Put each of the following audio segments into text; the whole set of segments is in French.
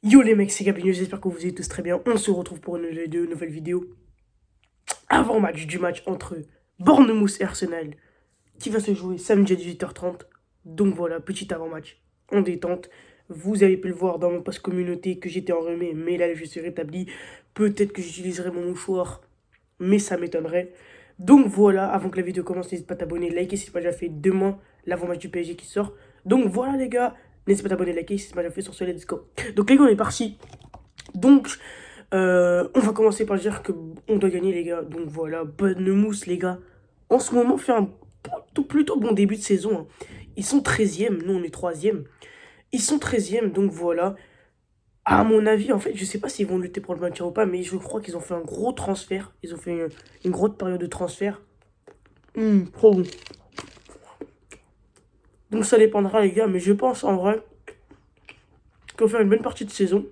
Yo les mecs, c'est Gabriel, j'espère que vous allez tous très bien. On se retrouve pour une nouvelle vidéo. Avant-match du match entre Bournemouth et Arsenal, qui va se jouer samedi à 18h30. Donc voilà, petit avant-match en détente. Vous avez pu le voir dans mon post communauté que j'étais enrhumé, mais là je suis rétabli. Peut-être que j'utiliserai mon mouchoir, mais ça m'étonnerait. Donc voilà, avant que la vidéo commence, n'hésite pas à t'abonner, liker si ce n'est pas déjà fait. Demain, l'avant-match du PSG qui sort. Donc voilà les gars, n'hésite pas à t'abonner, liker si ce n'est pas déjà fait sur ce let's go. Donc les gars, on est parti. Donc, on va commencer par dire que on doit gagner, les gars. Donc voilà, bonne mousse, les gars. En ce moment, fait un plutôt bon début de saison, hein. Ils sont 13e, nous on est 3e. Ils sont 13e, donc voilà. À mon avis, en fait, je sais pas s'ils vont lutter pour le maintien ou pas, mais je crois qu'ils ont fait un gros transfert. Ils ont fait une grosse période de transfert. Trop bon. Donc ça dépendra, les gars, mais je pense en vrai qu'on va faire une bonne partie de saison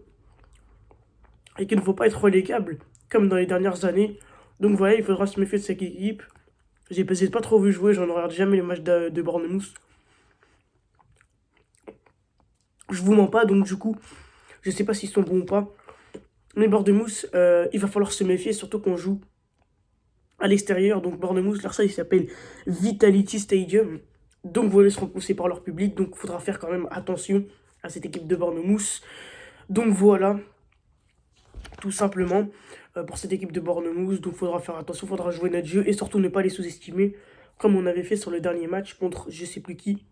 et qu'il ne faut pas être relégable comme dans les dernières années. Donc voilà, il faudra se méfier de cette équipe. J'ai peut-être pas trop vu jouer, j'en regarde jamais les matchs de Bournemouth. Je vous mens pas, donc du coup, je sais pas s'ils sont bons ou pas. Mais Bournemouth, il va falloir se méfier, surtout qu'on joue à l'extérieur. Donc Bournemouth, leur ça, il s'appelle Vitality Stadium. Donc voilà, ils seront poussés par leur public, donc il faudra faire quand même attention à cette équipe de Bournemouth. Donc voilà, tout simplement, pour cette équipe de Bournemouth. Donc il faudra faire attention, il faudra jouer notre jeu et surtout ne pas les sous-estimer, comme on avait fait sur le dernier match contre je sais plus qui.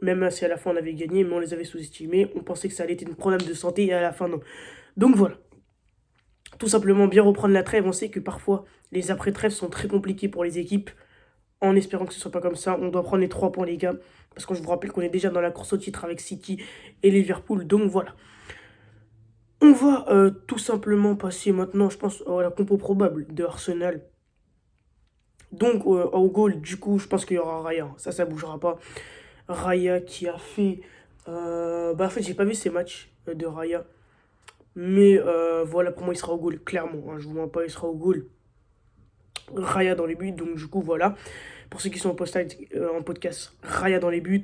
Même si à la fin on avait gagné, mais on les avait sous-estimés. On pensait que ça allait être un problème de santé et à la fin non. Donc voilà. Tout simplement bien reprendre la trêve. On sait que parfois les après-trêves sont très compliqués pour les équipes. En espérant que ce soit pas comme ça. On doit prendre les 3 points les gars. Parce que je vous rappelle qu'on est déjà dans la course au titre avec City et Liverpool. Donc voilà. On va tout simplement passer maintenant, je pense, à la compo probable de Arsenal. Donc au goal, du coup, je pense qu'il y aura Raya. Ça bougera pas. Raya qui a fait... en fait, j'ai pas vu ces matchs de Raya. Mais voilà, pour moi, il sera au goal, clairement, hein, je vous mens pas, il sera au goal. Raya dans les buts, donc du coup, voilà. Pour ceux qui sont en podcast, Raya dans les buts.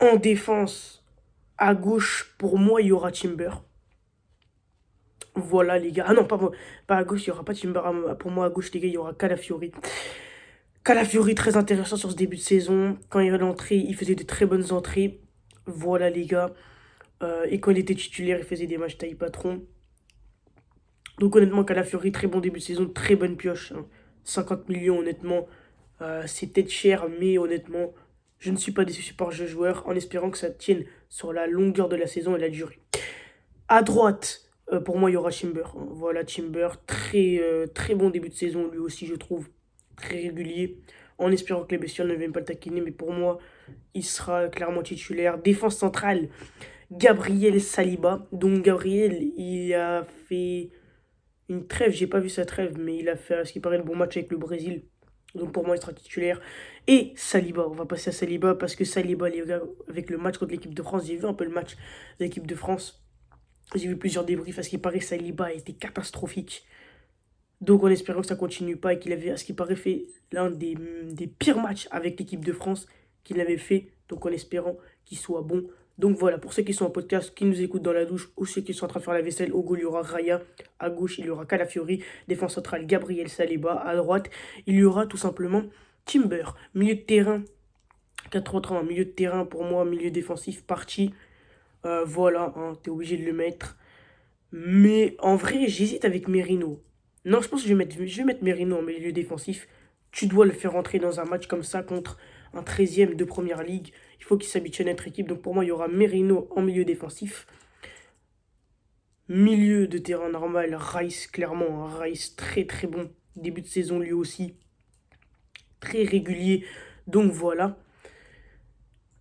En défense, à gauche, pour moi, il y aura Timber. Voilà, les gars. Ah non, pas à gauche, il n'y aura pas Timber. Pour moi, à gauche, les gars, il y aura Calafiori. Calafiori, très intéressant sur ce début de saison. Quand il est entré, il faisait de très bonnes entrées. Voilà, les gars. Et quand il était titulaire, il faisait des matchs taille patron. Donc honnêtement, Calafiori, très bon début de saison, très bonne pioche, hein. 50 millions, honnêtement, c'est peut-être cher, mais honnêtement, je ne suis pas déçu par ce joueur, en espérant que ça tienne sur la longueur de la saison et la durée. À droite, pour moi, il y aura Timber, hein. Voilà, Timber, très bon début de saison, lui aussi, je trouve, très régulier, en espérant que les bestioles ne viennent pas le taquiner, mais pour moi, il sera clairement titulaire. Défense centrale, Gabriel Saliba. Donc Gabriel, il a fait une trêve, j'ai pas vu sa trêve, mais il a fait à ce qui paraît le bon match avec le Brésil. Donc pour moi, il sera titulaire. Et Saliba, on va passer à Saliba parce que Saliba, les gars, avec le match contre l'équipe de France, j'ai vu un peu le match de l'équipe de France. J'ai vu plusieurs débriefs. À ce qui paraît, Saliba a été catastrophique. Donc en espérant que ça continue pas et qu'il avait, à ce qui paraît, fait l'un des pires matchs avec l'équipe de France qu'il avait fait. Donc en espérant qu'il soit bon. Donc voilà, pour ceux qui sont en podcast, qui nous écoutent dans la douche, ou ceux qui sont en train de faire la vaisselle, au goal, il y aura Raya. À gauche, il y aura Calafiori. Défense centrale, Gabriel Saliba. À droite, il y aura tout simplement Timber. Milieu de terrain, 4-3-3, milieu de terrain pour moi, milieu défensif, parti. Voilà, hein, t'es obligé de le mettre. Mais en vrai, j'hésite avec Merino. Non, je pense que je vais mettre Merino en milieu défensif. Tu dois le faire entrer dans un match comme ça contre un 13e de première ligue. Il faut qu'il s'habitue à notre équipe. Donc pour moi, il y aura Merino en milieu défensif. Milieu de terrain normal, Rice, clairement. Hein, Rice, très très bon. Début de saison, lui aussi. Très régulier. Donc voilà.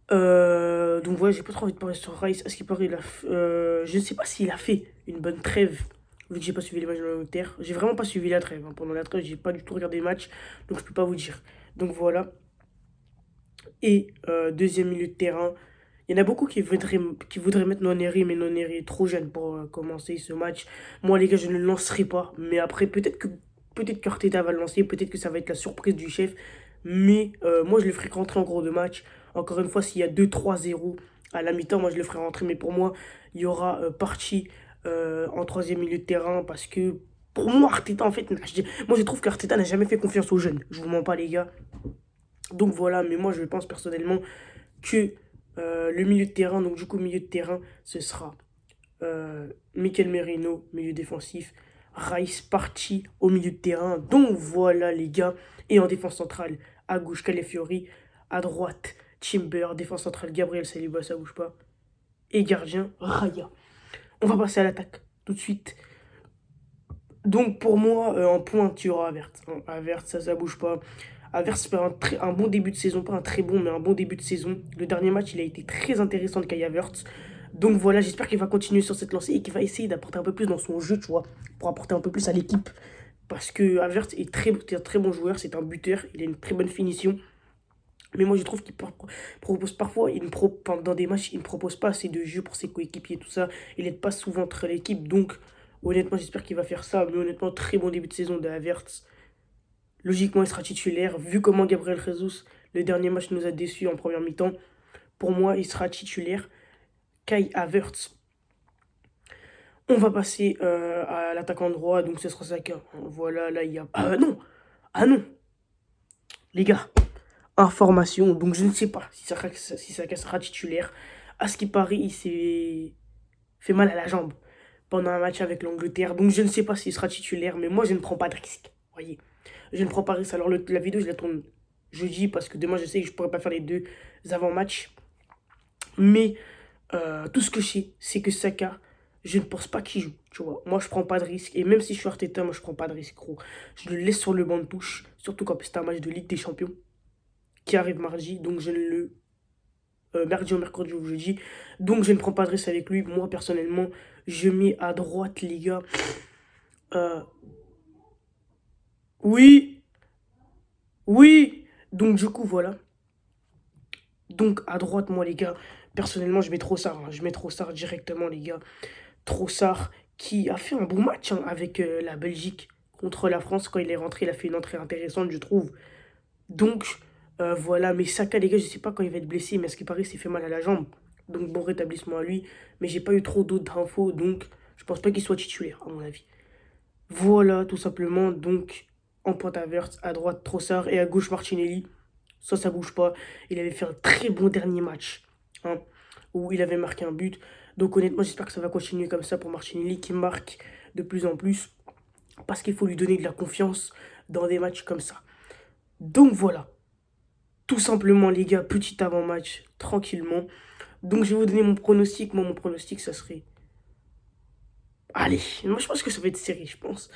Donc voilà, j'ai pas trop envie de parler sur Rice. À ce qu'il paraît, je ne sais pas s'il a fait une bonne trêve, vu que j'ai pas suivi les matchs de l'Angleterre. J'ai vraiment pas suivi la trêve, hein. Pendant la trêve, j'ai pas du tout regardé les matchs, donc je peux pas vous dire. Donc voilà. Et deuxième milieu de terrain, il y en a beaucoup qui voudraient mettre Noneri, mais Noneri est trop jeune pour commencer ce match. Moi, les gars, je ne le lancerai pas. Mais après, peut-être qu'Arteta va le lancer, peut-être que ça va être la surprise du chef. Mais moi, je le ferai rentrer en gros de match. Encore une fois, s'il y a 2-3-0, À la mi-temps, moi, je le ferai rentrer. Mais pour moi, il y aura Partey en troisième milieu de terrain. Parce que pour moi, Arteta, en fait, moi, je trouve qu'Arteta n'a jamais fait confiance aux jeunes. Je vous mens pas, les gars. Donc voilà, mais moi, je pense personnellement que le milieu de terrain, donc du coup, milieu de terrain, ce sera Mikel Merino, milieu défensif. Rice parti au milieu de terrain. Donc voilà les gars. Et en défense centrale, à gauche Calafiori, à droite Timber, défense centrale Gabriel Saliba, ça bouge pas. Et gardien Raya. On va passer à l'attaque tout de suite. Donc pour moi, en pointe, il y aura Havertz. Havertz, ça bouge pas. Havertz fait un bon début de saison, pas un très bon, mais un bon début de saison. Le dernier match, il a été très intéressant de Kai Havertz. Donc voilà, j'espère qu'il va continuer sur cette lancée et qu'il va essayer d'apporter un peu plus dans son jeu, tu vois, pour apporter un peu plus à l'équipe. Parce que Havertz est un très bon joueur, c'est un buteur, il a une très bonne finition. Mais moi, je trouve qu'il propose parfois, dans des matchs, il ne propose pas assez de jeu pour ses coéquipiers, tout ça. Il n'aide pas souvent entre l'équipe, donc honnêtement, j'espère qu'il va faire ça. Mais honnêtement, très bon début de saison de Havertz. Logiquement, il sera titulaire. Vu comment Gabriel Jesus, le dernier match, nous a déçus en première mi-temps, pour moi, il sera titulaire. Kai Havertz. On va passer à l'attaquant droit, donc ce sera Saka. Voilà, là, il y a... Ah non. Ah non. Les gars, information. Donc je ne sais pas si Saka sera titulaire. À ce qui paraît, il s'est fait mal à la jambe pendant un match avec l'Angleterre. Donc je ne sais pas s'il sera titulaire, mais moi, je ne prends pas de risque. Voyez, je ne prends pas de risque. Alors la vidéo, je la tourne jeudi parce que demain, je sais que je ne pourrai pas faire les deux avant-matchs. Mais tout ce que je sais, c'est que Saka, je ne pense pas qu'il joue, tu vois. Moi, je prends pas de risque. Et même si je suis Arteta, moi, je prends pas de risque, gros. Je le laisse sur le banc de touche, surtout quand c'est un match de Ligue des Champions qui arrive mardi. Donc, je ne le... mardi ou mercredi ou jeudi. Donc, je ne prends pas de risque avec lui. Moi, personnellement, je mets à droite, les gars. Euh, oui, oui. Donc, du coup, voilà. Donc, à droite, moi, les gars, personnellement, je mets Trossard. Hein. Je mets Trossard directement, les gars. Trossard qui a fait un bon match hein, avec la Belgique contre la France. Quand il est rentré, il a fait une entrée intéressante, je trouve. Donc, voilà. Mais Saka, les gars, je sais pas quand il va être blessé, mais à ce qui paraît, il s'est fait mal à la jambe. Donc, bon rétablissement à lui. Mais j'ai pas eu trop d'autres infos, donc je pense pas qu'il soit titulaire, à mon avis. Voilà, tout simplement. Donc, en pointe à Verts, à droite, Trossard et à gauche, Martinelli. Ça bouge pas. Il avait fait un très bon dernier match, hein, où il avait marqué un but. Donc honnêtement, j'espère que ça va continuer comme ça pour Martinelli, qui marque de plus en plus. Parce qu'il faut lui donner de la confiance dans des matchs comme ça. Donc voilà. Tout simplement, les gars, petit avant-match, tranquillement. Donc je vais vous donner mon pronostic. Moi, mon pronostic, ça serait... Allez, moi je pense que ça va être serré, je pense.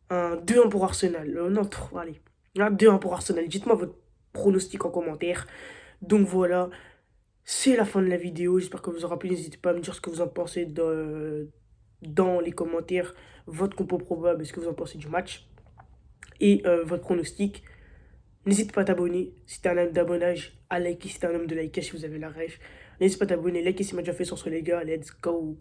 Un 2-1 pour Arsenal. Non, 3, allez. Un 2-1 pour Arsenal. Dites-moi votre pronostic en commentaire. Donc voilà, c'est la fin de la vidéo. J'espère que vous aura plu. N'hésitez pas à me dire ce que vous en pensez dans les commentaires. Votre compo probable, ce que vous en pensez du match. Et votre pronostic. N'hésitez pas à t'abonner si t'es un homme d'abonnage. À liker si t'es un homme de liker si vous avez la ref. N'hésitez pas à t'abonner. Likez si m'a déjà fait sur ce les gars. Let's go.